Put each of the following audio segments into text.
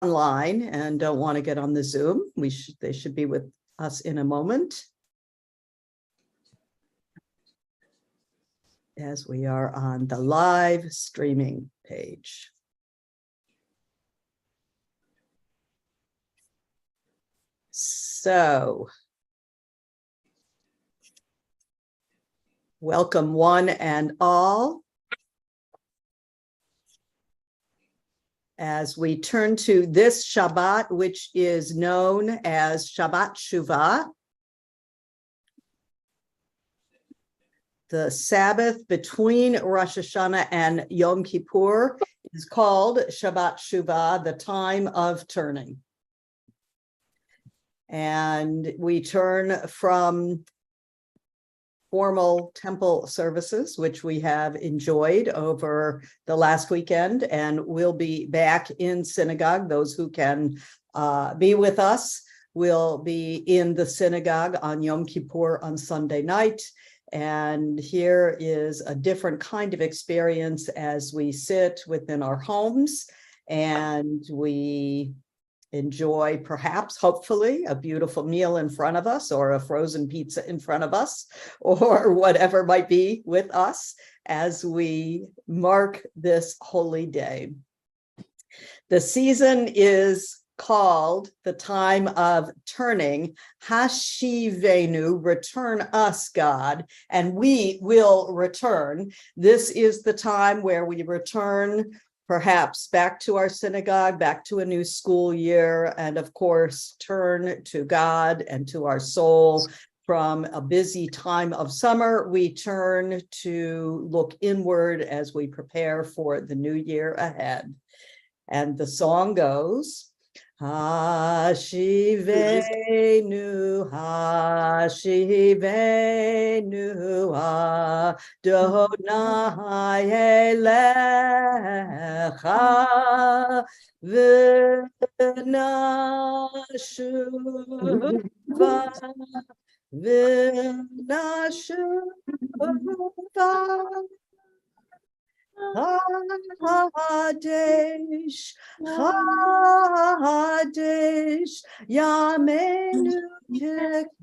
online and don't want to get on the Zoom, they should be with us in a moment, as we are on the live streaming page. So, welcome one and all. As we turn to this Shabbat, which is known as Shabbat Shuvah, the Sabbath between Rosh Hashanah and Yom Kippur is called Shabbat Shuvah, the time of turning. And we turn from formal temple services, which we have enjoyed over the last weekend, and we'll be back in synagogue. Those who can be with us will be in the synagogue on Yom Kippur on Sunday night. And here is a different kind of experience as we sit within our homes and we enjoy, perhaps, hopefully, a beautiful meal in front of us, or a frozen pizza in front of us, or whatever might be with us as we mark this holy day. The season is called the time of turning, Hashivenu, return us, God, and we will return. This is the time where we return perhaps back to our synagogue, back to a new school year, and of course, turn to God and to our soul. From a busy time of summer, we turn to look inward as we prepare for the new year ahead. And the song goes, Hashivenu, Hashivenu, Adonai elecha, v'nashuva, v'nashuva. Hadesh, Hadesh, Yamenu Kekedem.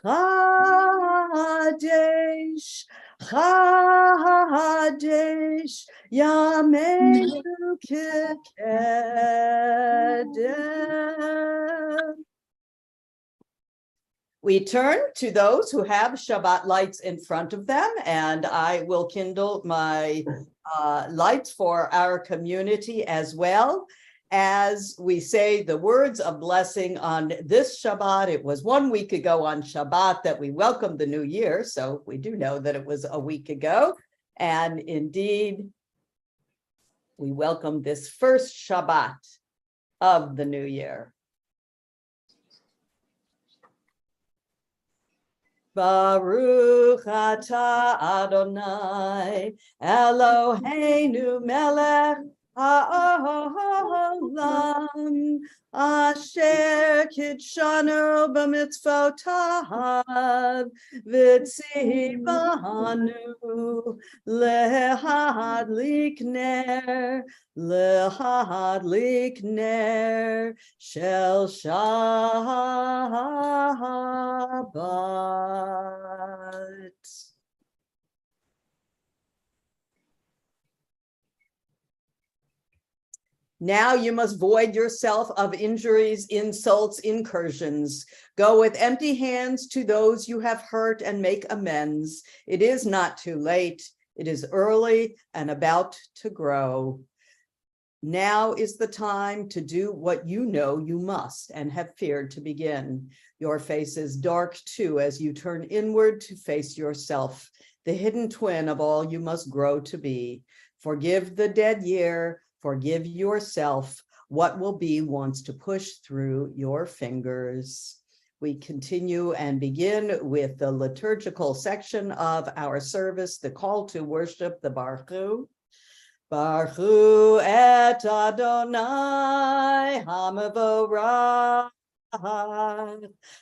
Hadesh, Hadesh, Yamenu Kekedem. We turn to those who have Shabbat lights in front of them, and I will kindle my lights for our community as well. As we say the words of blessing on this Shabbat, it was 1 week ago on Shabbat that we welcomed the new year, so we do know that it was a week ago. And indeed, we welcomed this first Shabbat of the new year. Baruch atah Adonai Eloheinu melech ha'olam asher kidshanu b'mitzvotav v'tzivanu lehadlik ner shel Shabbat. Now you must void yourself of injuries, insults, incursions. Go with empty hands to those you have hurt and make amends. It is not too late. It is early and about to grow. Now is the time to do what you know you must and have feared to begin. Your face is dark too as you turn inward to face yourself, the hidden twin of all you must grow to be. Forgive the dead year. Forgive yourself. What will be wants to push through your fingers. We continue and begin with the liturgical section of our service, the call to worship, the Baruch. Baruch et Adonai Hamavorach.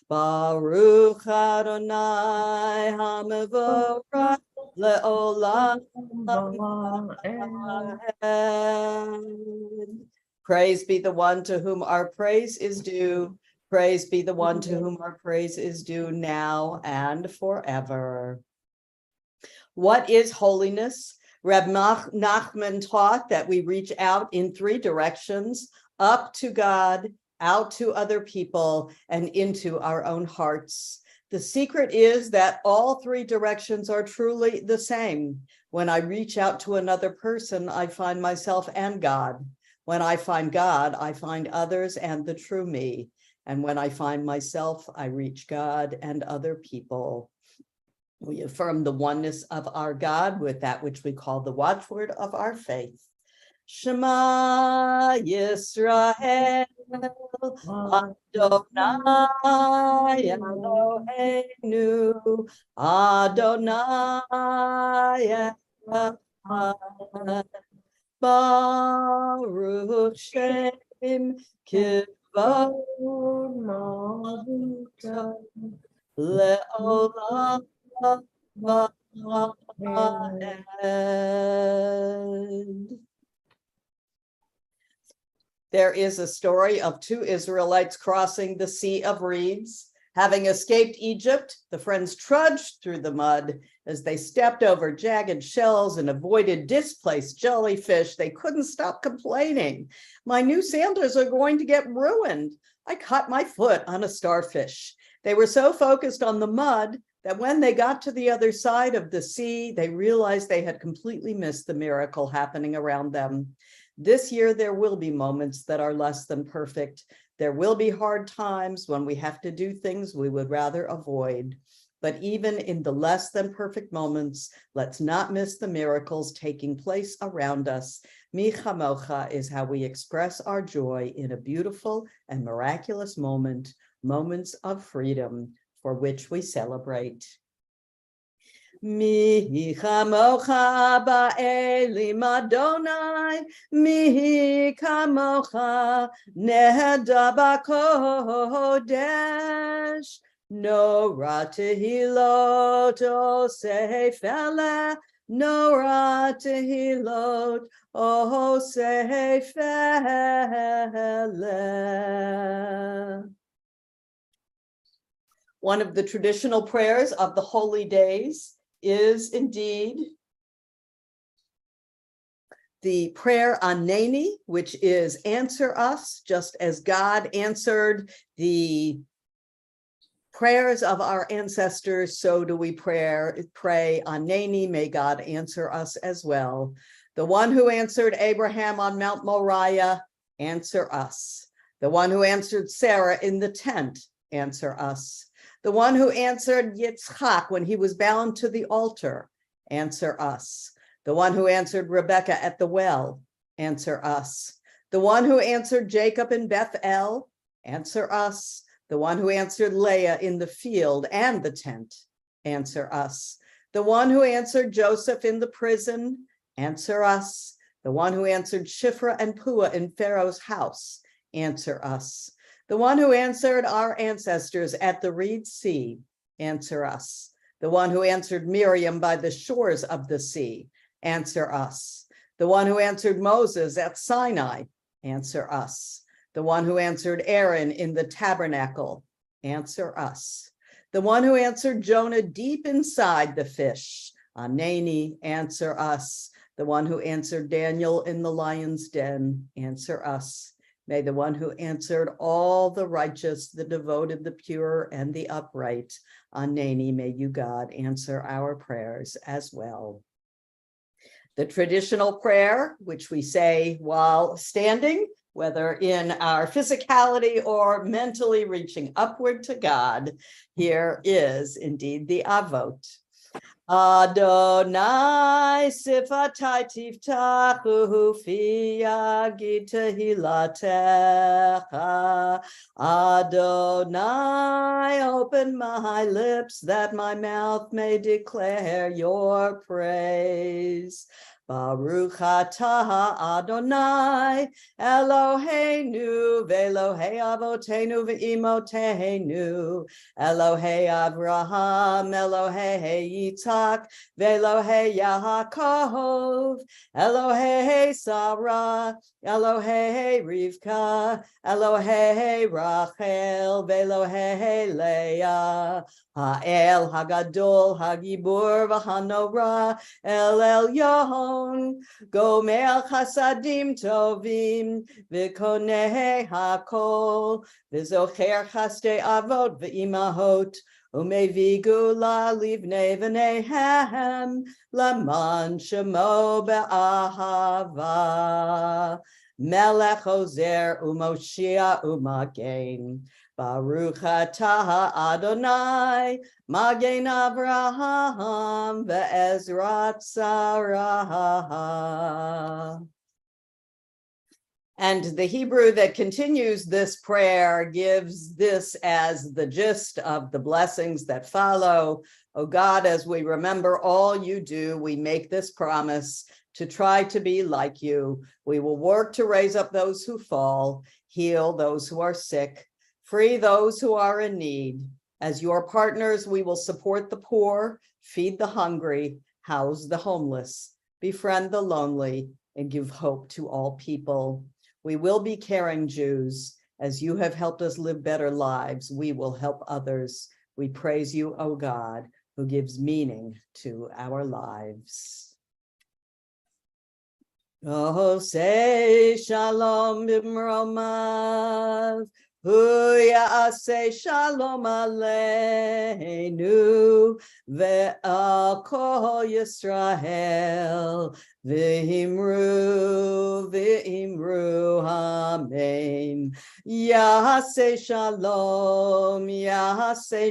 Baruch Adonai Hamavorach le'olam. Praise be the one to whom our praise is due. Praise be the one to whom our praise is due now and forever. What is holiness? Reb Nachman taught that we reach out in three directions: up to God, out to other people, and into our own hearts. The secret is that all three directions are truly the same. When I reach out to another person, I find myself and God. When I find God, I find others and the true me. And when I find myself, I reach God and other people. We affirm the oneness of our God with that which we call the watchword of our faith. Shema Yisrael, Adonai Eloheinu, Adonai Echad, Baruch Shem Kivod Le'olam. There is a story of two Israelites crossing the Sea of Reeds. Having escaped Egypt, the friends trudged through the mud. As they stepped over jagged shells and avoided displaced jellyfish, they couldn't stop complaining. My new sandals are going to get ruined. I caught my foot on a starfish. They were so focused on the mud that when they got to the other side of the sea, they realized they had completely missed the miracle happening around them. This year, there will be moments that are less than perfect. There will be hard times when we have to do things we would rather avoid. But even in the less than perfect moments, let's not miss the miracles taking place around us. Mi chamocha is how we express our joy in a beautiful and miraculous moment, moments of freedom for which we celebrate. Mi chamocha ba'elim Adonai, mi chamocha nehada b'kodesh, Nora tehilot oseh fele, Nora tehilot oseh fele. One of the traditional prayers of the holy days is indeed the prayer Aneni, which is answer us, just as God answered the prayers of our ancestors, so do we pray Aneni, may God answer us as well. The one who answered Abraham on Mount Moriah, answer us. The one who answered Sarah in the tent, answer us. The one who answered Yitzchak when he was bound to the altar, answer us. The one who answered Rebekah at the well, answer us. The one who answered Jacob in Bethel, answer us. The one who answered Leah in the field and the tent, answer us. The one who answered Joseph in the prison, answer us. The one who answered Shiphrah and Puah in Pharaoh's house, answer us. The one who answered our ancestors at the Reed Sea, answer us. The one who answered Miriam by the shores of the sea, answer us. The one who answered Moses at Sinai, answer us. The one who answered Aaron in the tabernacle, answer us. The one who answered Jonah deep inside the fish, Aneni, answer us. The one who answered Daniel in the lion's den, answer us. May the one who answered all the righteous, the devoted, the pure, and the upright, Aneni, may you, God, answer our prayers as well. The traditional prayer, which we say while standing, whether in our physicality or mentally reaching upward to God, here is indeed the Avot. Adonai sifatai tiftachu fi yagid tehilatecha. Adonai, open my lips that my mouth may declare your praise. Baruch atah Adonai Eloheinu ve'Elohei avotenu ve'imotenu Elohei Avraham Elohei Yitzhak ve'Elohei Yaakov Elohei Sarah Elohei Rivka Elohei Rachel ve'Elohei Leah Ha'el Hagadol Hagibur v'Hanora El Elyon Gomer Chasadim Tovim V'Konei Hakol V'Zocher Chasdei Avot V'Imahot Umevi Gula Livnei V'Nehem Laman Shemo Be'ahava Melech Ozer Umoshia Umagen Baruch atah Adonai Magen Avraham ve'Ezrat Sarah. And the Hebrew that continues this prayer gives this as the gist of the blessings that follow. O God, as we remember all you do, we make this promise to try to be like you. We will work to raise up those who fall, heal those who are sick, free those who are in need. As your partners, we will support the poor, feed the hungry, house the homeless, befriend the lonely, and give hope to all people. We will be caring Jews. As you have helped us live better lives, we will help others. We praise you, O God, who gives meaning to our lives. Oh, say shalom b'mromav. Hu ya'aseh shalom aleinu ve'al kol Yisrael v'himru amen. Ya'aseh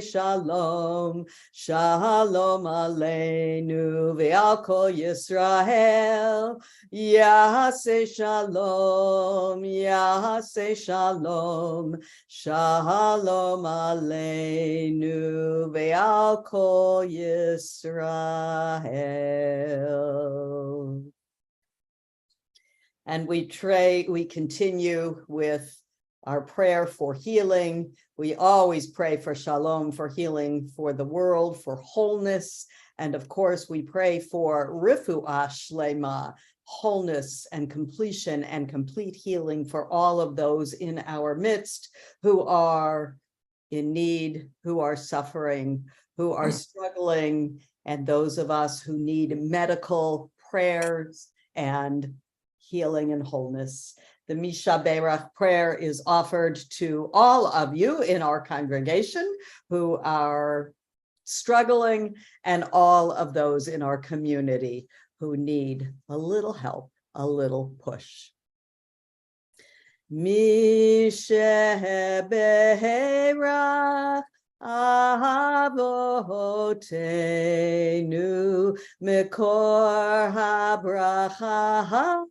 shalom shalom aleinu ve'al kol Yisrael. Ya'aseh shalom shalom aleinu ve'al kol Yisrael. And we continue with our prayer for healing. We always pray for shalom, for healing for the world, for wholeness. And of course, we pray for rifuah shlema, wholeness and completion and complete healing for all of those in our midst who are in need, who are suffering, who are struggling, and those of us who need medical prayers and healing and wholeness. The Misha Berach prayer is offered to all of you in our congregation who are struggling, and all of those in our community who need a little help, a little push. Misha Berach Avotenu Mikor HaBracha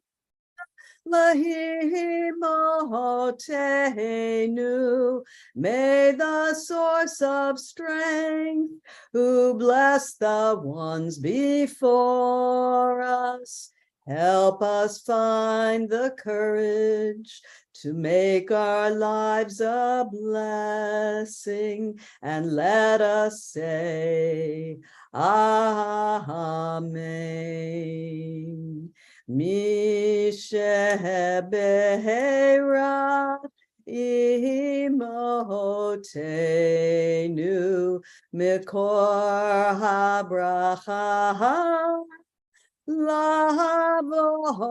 Lahimotenu, may the source of strength, who bless the ones before us, help us find the courage to make our lives a blessing, and let us say, Amen. Misha Berach Imotenu Mikor HaBracha Lavotenu,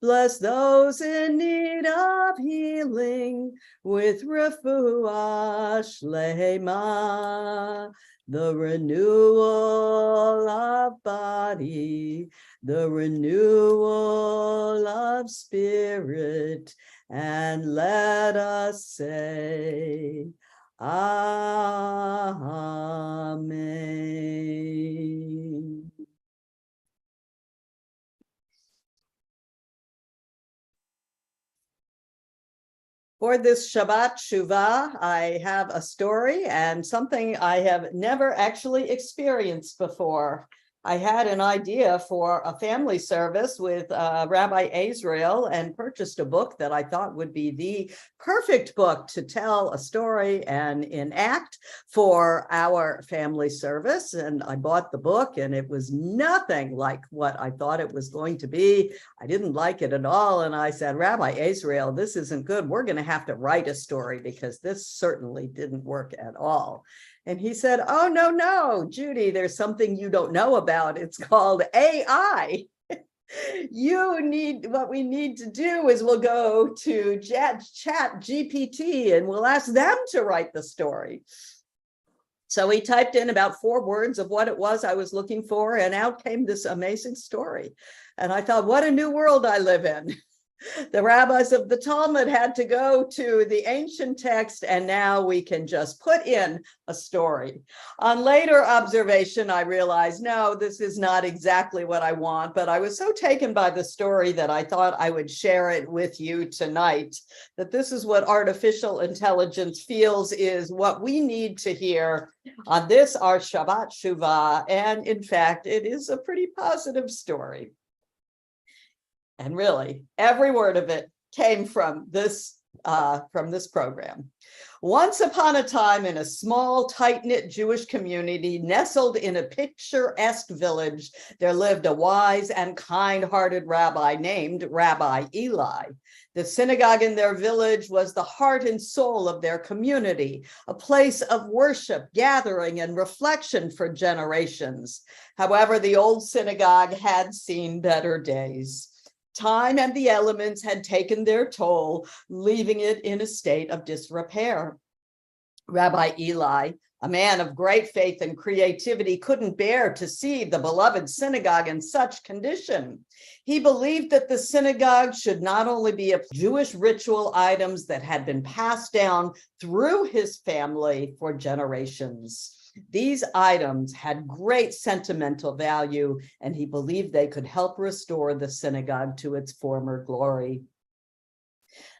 bless those in need of healing with refuah shlema, the renewal of body, the renewal of spirit, and let us say, Amen. For this Shabbat Shuvah, I have a story and something I have never actually experienced before. I had an idea for a family service with Rabbi Azrael and purchased a book that I thought would be the perfect book to tell a story and enact for our family service. And I bought the book, and it was nothing like what I thought it was going to be. I didn't like it at all. And I said, Rabbi Azrael, this isn't good. We're going to have to write a story because this certainly didn't work at all. And he said, oh, no, Judy, there's something you don't know about. It's called AI. What we need to do is we'll go to chat GPT and we'll ask them to write the story. So he typed in about 4 words of what it was I was looking for, and out came this amazing story. And I thought, what a new world I live in. The rabbis of the Talmud had to go to the ancient text, and now we can just put in a story. On later observation, I realized, no, this is not exactly what I want, but I was so taken by the story that I thought I would share it with you tonight, that this is what artificial intelligence feels is what we need to hear on this, our Shabbat Shuvah, and in fact, it is a pretty positive story. And really, every word of it came from this program. Once upon a time, in a small, tight-knit Jewish community nestled in a picturesque village, there lived a wise and kind-hearted rabbi named Rabbi Eli. The synagogue in their village was the heart and soul of their community, a place of worship, gathering, and reflection for generations. However, the old synagogue had seen better days. Time and the elements had taken their toll, leaving it in a state of disrepair. Rabbi Eli, a man of great faith and creativity, couldn't bear to see the beloved synagogue in such condition. He believed that the synagogue should not only be a Jewish ritual items that had been passed down through his family for generations. These items had great sentimental value, and he believed they could help restore the synagogue to its former glory.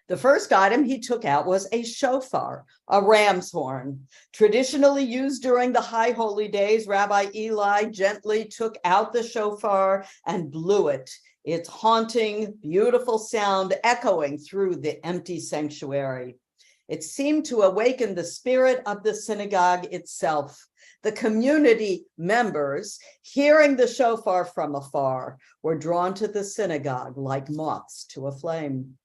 The first item he took out was a shofar, a ram's horn. Traditionally used during the high holy days, Rabbi Eli gently took out the shofar and blew it, its haunting, beautiful sound echoing through the empty sanctuary. It seemed to awaken the spirit of the synagogue itself. The community members, hearing the shofar from afar, were drawn to the synagogue like moths to a flame.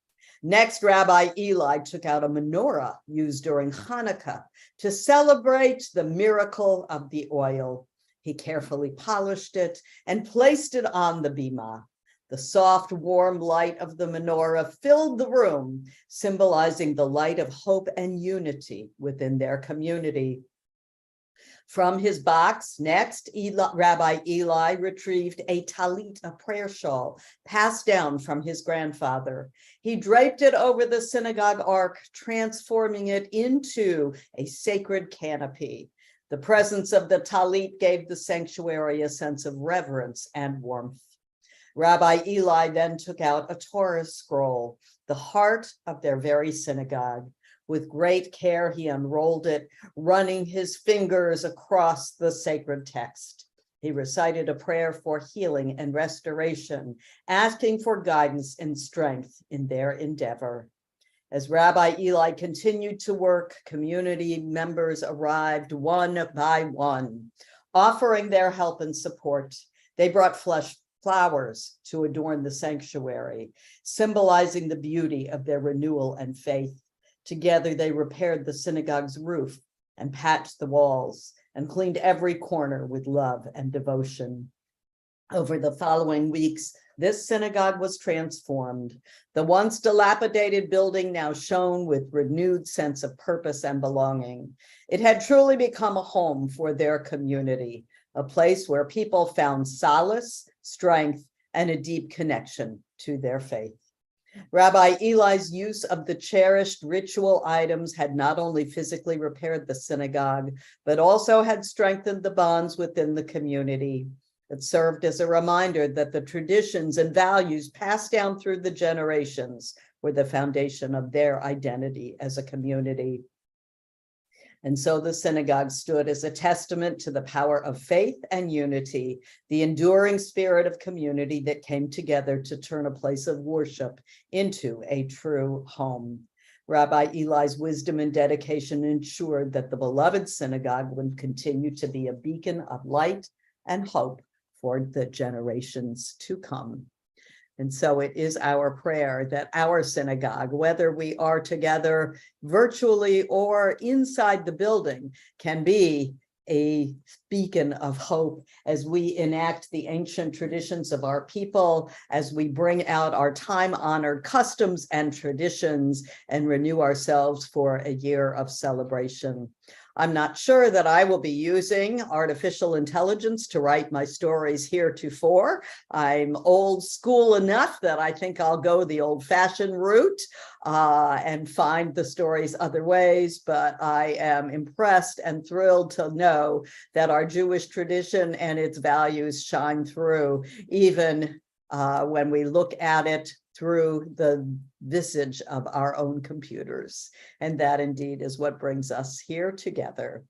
Next, Rabbi Eli took out a menorah used during Hanukkah to celebrate the miracle of the oil. He carefully polished it and placed it on the bima. The soft, warm light of the menorah filled the room, symbolizing the light of hope and unity within their community. From his box, next, Rabbi Eli retrieved a talit, a prayer shawl, passed down from his grandfather. He draped it over the synagogue ark, transforming it into a sacred canopy. The presence of the talit gave the sanctuary a sense of reverence and warmth. Rabbi Eli then took out a Torah scroll, the heart of their very synagogue. With great care, he unrolled it, running his fingers across the sacred text. He recited a prayer for healing and restoration, asking for guidance and strength in their endeavor. As Rabbi Eli continued to work, community members arrived one by one, offering their help and support. They brought flowers to adorn the sanctuary, symbolizing the beauty of their renewal and faith. Together, they repaired the synagogue's roof and patched the walls and cleaned every corner with love and devotion. Over the following weeks, this synagogue was transformed. The once dilapidated building now shone with renewed sense of purpose and belonging. It had truly become a home for their community, a place where people found solace, strength, and a deep connection to their faith. Rabbi Eli's use of the cherished ritual items had not only physically repaired the synagogue, but also had strengthened the bonds within the community. It served as a reminder that the traditions and values passed down through the generations were the foundation of their identity as a community. And so the synagogue stood as a testament to the power of faith and unity, the enduring spirit of community that came together to turn a place of worship into a true home. Rabbi Eli's wisdom and dedication ensured that the beloved synagogue would continue to be a beacon of light and hope for the generations to come. And so it is our prayer that our synagogue, whether we are together virtually or inside the building, can be a beacon of hope as we enact the ancient traditions of our people, as we bring out our time-honored customs and traditions and renew ourselves for a year of celebration. I'm not sure that I will be using artificial intelligence to write my stories heretofore. I'm old school enough that I think I'll go the old-fashioned route and find the stories other ways, but I am impressed and thrilled to know that our Jewish tradition and its values shine through, even when we look at it through the visage of our own computers. And that indeed is what brings us here together.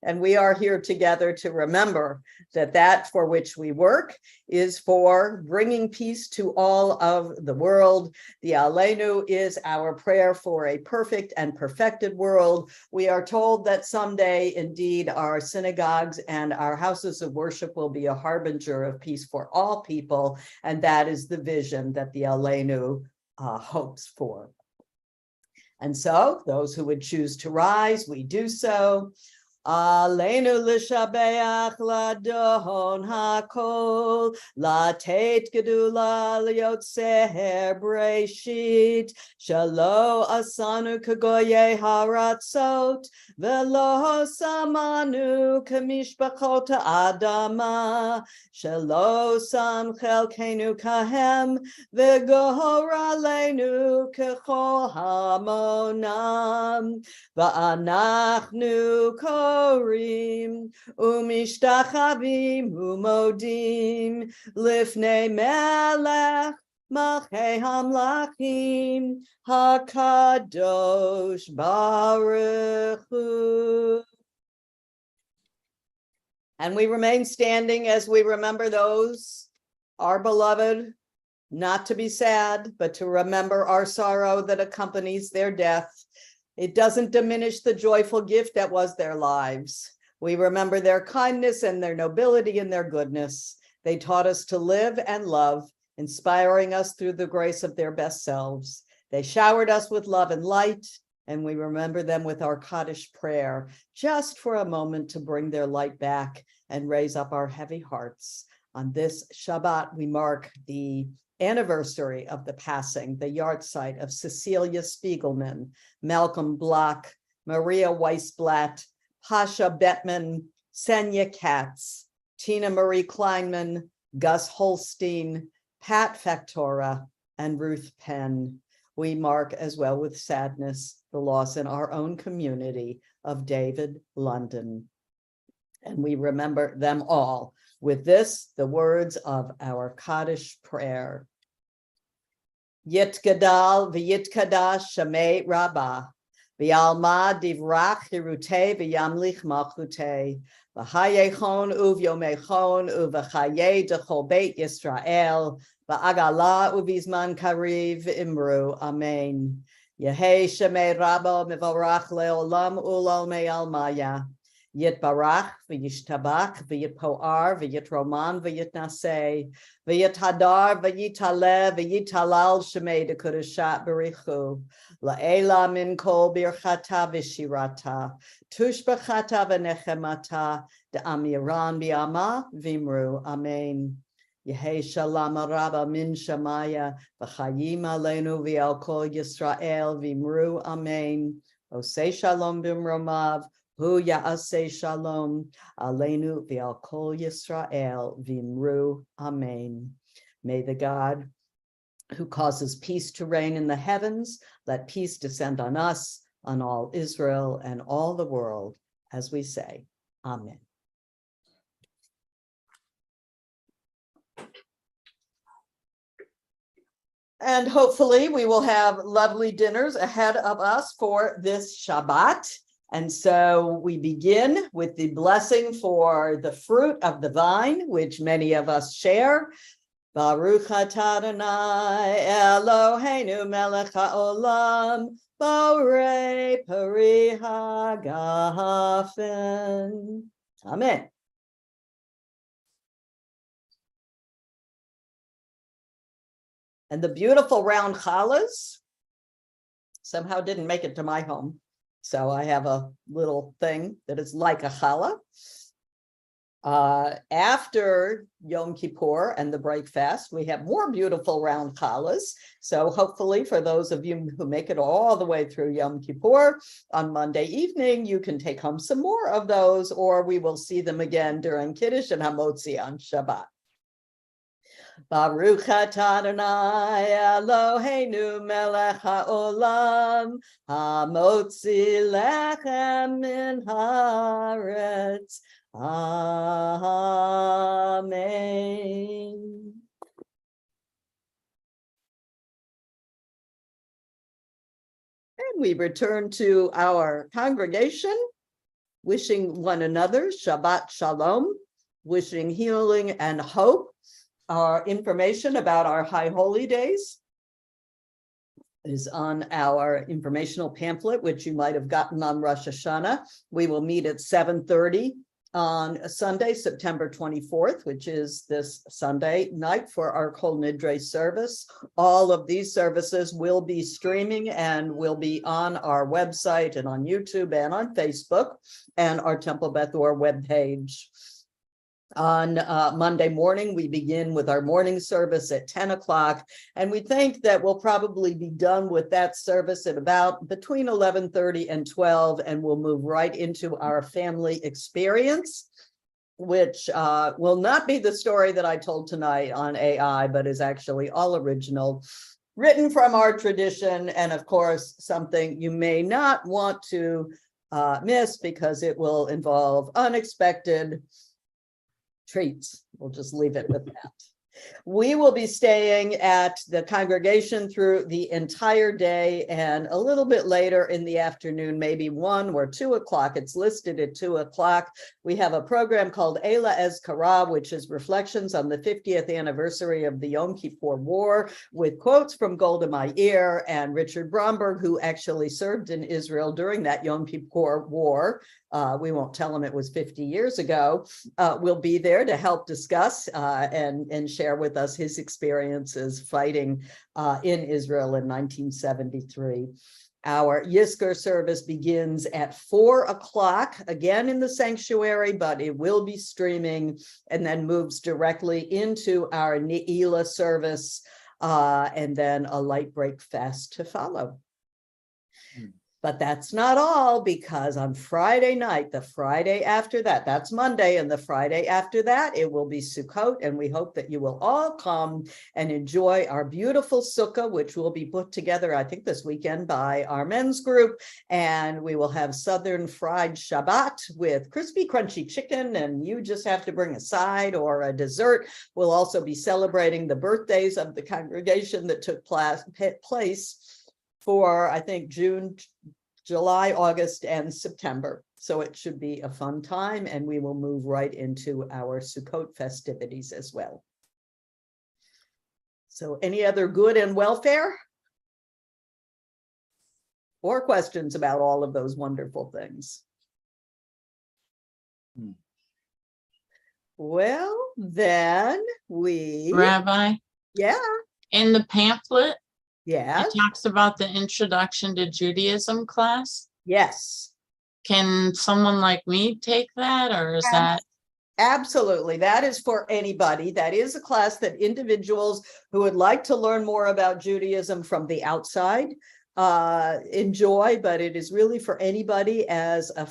And we are here together to remember that that for which we work is for bringing peace to all of the world. The Aleinu is our prayer for a perfect and perfected world. We are told that someday, indeed, our synagogues and our houses of worship will be a harbinger of peace for all people. And that is the vision that the Aleinu hopes for. And so those who would choose to rise, we do so. Aleinu l'shabeach ladon hakol, latet gedula liotzer breshit, shalo asanu kagoye haratzot, velo samanu kamishpachot adama, shalo sam chelkenu kahem, v'gohor aleinu kechol hamonam, v'anachnu korim umishtachavim umodim lifnei melech malchei hamlachim hakadosh baruch hu. And we remain standing as we remember those, our beloved, not to be sad, but to remember our sorrow that accompanies their death. It doesn't diminish the joyful gift that was their lives. We remember their kindness and their nobility and their goodness. They taught us to live and love, inspiring us through the grace of their best selves. They showered us with love and light, and we remember them with our Kaddish prayer, just for a moment to bring their light back and raise up our heavy hearts. On this Shabbat, we mark the anniversary of the passing, the yahrzeit of Cecilia Spiegelman, Malcolm Block, Maria Weisblatt, Pasha Bettman, Senya Katz, Tina Marie Kleinman, Gus Holstein, Pat Factora, and Ruth Penn. We mark as well with sadness the loss in our own community of David London. And we remember them all with this, the words of our Kaddish prayer. Yitgadal v'yitkadash shamei rabbah, v'yalma divrach hirutei v'yamlich malchutei, v'hayechon uvyomechon uv'chayei dechol beit Yisrael, v'agala uvizman kariv imru, amen. Yehei shamei rabbah mivarach leolam ulolmei almaya. Yitbarach v'yishtabach v'yitpoar v'yitroman v'yitnaseh v'yithadar v'yitale v'yitalal shemei dekudeshat berichu la'ela min kol birchata v'shirata tushbachata v'nechemata de'amiran bi'ama v'imru, amen. Yehei shalom rabba min shamaya v'chayim aleinu v'al kol Yisrael v'imru, amen. Osei shalom b'mromav Hu ya'aseh shalom aleinu v'al kol Yisrael v'imru, amen. May the God who causes peace to reign in the heavens, let peace descend on us, on all Israel and all the world, as we say, amen. And hopefully we will have lovely dinners ahead of us for this Shabbat. And so we begin with the blessing for the fruit of the vine, which many of us share. Baruch atah Adonai Eloheinu melech haolam borei peri hagafen. Amen. And the beautiful round challahs somehow didn't make it to my home. So I have a little thing that is like a challah. After Yom Kippur and the break fast, we have more beautiful round challahs. So hopefully for those of you who make it all the way through Yom Kippur, on Monday evening, you can take home some more of those, or we will see them again during Kiddush and Hamotzi on Shabbat. Baruch atah Adonai Eloheinu melech haolam hamotzi lechem min haaretz. Amen. And we return to our congregation, wishing one another Shabbat Shalom, wishing healing and hope. Our information about our High Holy Days is on our informational pamphlet, which you might have gotten on Rosh Hashanah. We will meet at 7:30 on Sunday, September 24th, which is this Sunday night for our Kol Nidre service. All of these services will be streaming and will be on our website and on YouTube and on Facebook and our Temple Beth Or webpage. On Monday morning, we begin with our morning service at 10 o'clock, and we think that we'll probably be done with that service at about between 11:30 and 12, and we'll move right into our family experience, which will not be the story that I told tonight on AI, but is actually all original, written from our tradition, and of course, something you may not want to miss because it will involve unexpected treats. We'll just leave it with that. We will be staying at the congregation through the entire day, and a little bit later in the afternoon, maybe 1 or 2 o'clock. It's listed at 2 o'clock. We have a program called Eila Ezkara, which is reflections on the 50th anniversary of the Yom Kippur War, with quotes from Golda Meir and Richard Bromberg, who actually served in Israel during that Yom Kippur War. We won't tell him it was 50 years ago. We'll be there to help discuss and share with us his experiences fighting in Israel in 1973. Our Yizkor service begins at 4 o'clock, again in the sanctuary, but it will be streaming and then moves directly into our Ne'ilah service, and then a light break fast to follow. But that's not all, because on Friday night, the Friday after that, that's Monday, and the Friday after that, it will be Sukkot, and we hope that you will all come and enjoy our beautiful sukkah, which will be put together, I think, this weekend by our men's group, and we will have Southern fried Shabbat with crispy, crunchy chicken, and you just have to bring a side or a dessert. We'll also be celebrating the birthdays of the congregation that took place for, I think, June, July, August, and September. So it should be a fun time, and we will move right into our Sukkot festivities as well. So any other good and welfare? Or questions about all of those wonderful things? Well, then we... Rabbi? Yeah. In the pamphlet, Yeah. it talks about the Introduction to Judaism class. Yes. Can someone like me take that, or is that? Absolutely. That is for anybody. That is a class that individuals who would like to learn more about Judaism from the outside enjoy, but it is really for anybody as a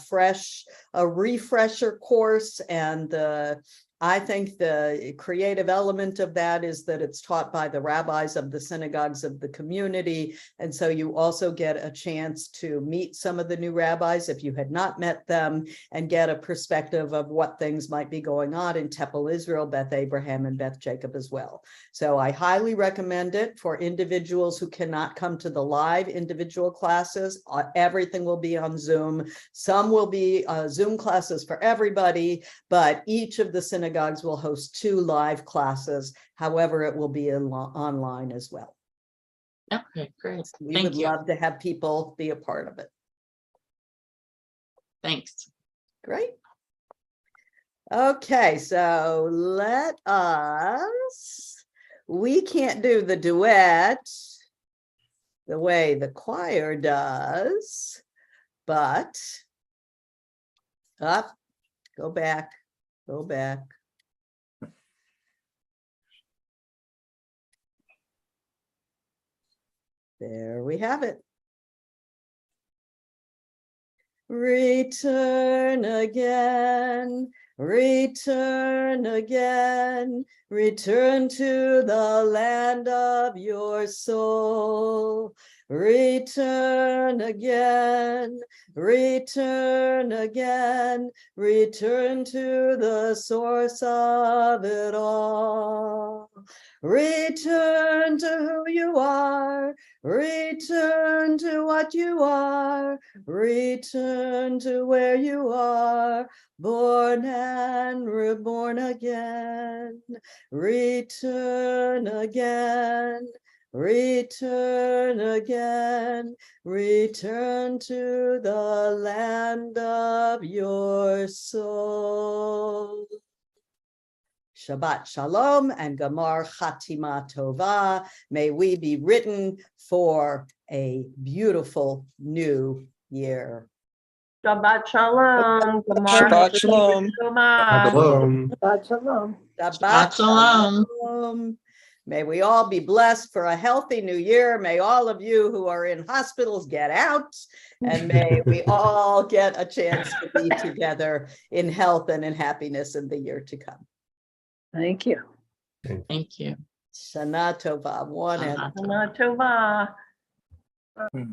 refresher course. And the I think the creative element of that is that it's taught by the rabbis of the synagogues of the community. And so you also get a chance to meet some of the new rabbis if you had not met them, and get a perspective of what things might be going on in Temple Israel, Beth Abraham, and Beth Jacob as well. So I highly recommend it for individuals who cannot come to the live individual classes. Everything will be on Zoom. Some will be Zoom classes for everybody, but each of the synagogues will host 2 live classes. However, it will be online as well. Okay, great. We Thank would you. love to have people be a part of it. Thanks. Great. Okay, so we can't do the duet the way the choir does, but go back. There we have it. Return again, return again, return to the land of your soul. Return again, return again, return to the source of it all. Return to who you are, return to what you are, return to where you are, born and reborn again. Return again, return again, return to the land of your soul. Shabbat Shalom and Gamar Chatima Tova. May we be written for a beautiful new year. Shabbat Shalom. Shabbat Shalom. Shabbat Shalom. Shabbat Shalom. Shalom. May we all be blessed for a healthy new year. May all of you who are in hospitals get out, and may we all get a chance to be together in health and in happiness in the year to come. Thank you. Thank you. Shana Tova, one and Shana Shana Tova.